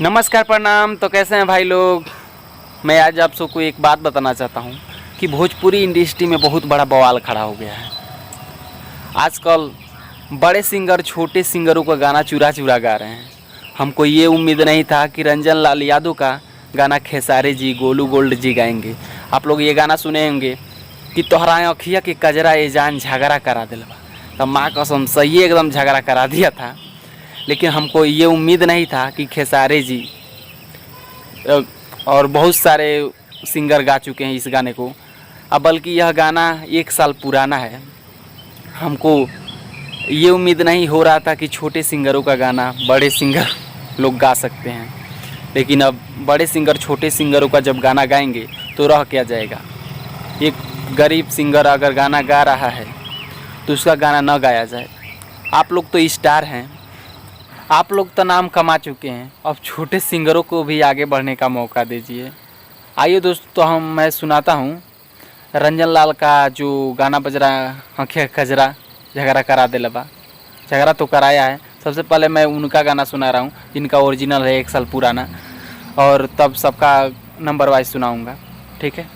नमस्कार प्रणाम। तो कैसे हैं भाई लोग। मैं आज आप सबको एक बात बताना चाहता हूं कि भोजपुरी इंडस्ट्री में बहुत बड़ा बवाल खड़ा हो गया है। आजकल बड़े सिंगर छोटे सिंगरों का गाना चुरा चुरा गा रहे हैं। हमको ये उम्मीद नहीं था कि रंजन लाल यादव का गाना खेसारी जी गोलू गोल्ड जी गाएंगे। आप लोग ये गाना सुने होंगे कि तोहरा अखिया के कजरा ए जान झगड़ा करा दिलवा। तब माँ कसम सही एकदम झगड़ा करा दिया था। लेकिन हमको ये उम्मीद नहीं था कि खेसारी जी और बहुत सारे सिंगर गा चुके हैं इस गाने को। अब बल्कि यह गाना 1 साल पुराना है। हमको ये उम्मीद नहीं हो रहा था कि छोटे सिंगरों का गाना बड़े सिंगर लोग गा सकते हैं। लेकिन अब बड़े सिंगर छोटे सिंगरों का जब गाना गाएंगे तो रह क्या जाएगा। एक गरीब सिंगर अगर गाना गा रहा है तो उसका गाना न गाया जाए। आप लोग तो स्टार हैं, आप लोग तो नाम कमा चुके हैं। अब छोटे सिंगरों को भी आगे बढ़ने का मौका दीजिए। आइए दोस्तों, मैं सुनाता हूँ रंजन लाल का जो गाना बज रहा है आँखें खजरा झगड़ा करा दे लबा। झगड़ा तो कराया है। सबसे पहले मैं उनका गाना सुना रहा हूँ जिनका ओरिजिनल है 1 साल पुराना, और तब सबका नंबर वाइज सुनाऊँगा। ठीक है।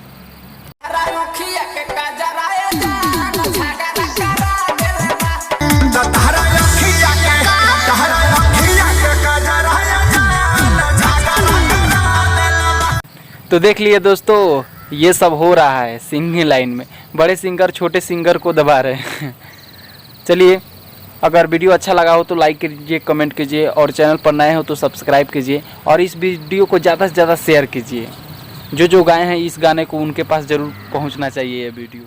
तो देख लिए दोस्तों, ये सब हो रहा है सिंगिंग लाइन में। बड़े सिंगर छोटे सिंगर को दबा रहे हैं। चलिए, अगर वीडियो अच्छा लगा हो तो लाइक कीजिए, कमेंट कीजिए, और चैनल पर नए हो तो सब्सक्राइब कीजिए, और इस वीडियो को ज़्यादा से ज़्यादा शेयर कीजिए। जो गाए हैं इस गाने को उनके पास ज़रूर पहुंचना चाहिए ये वीडियो।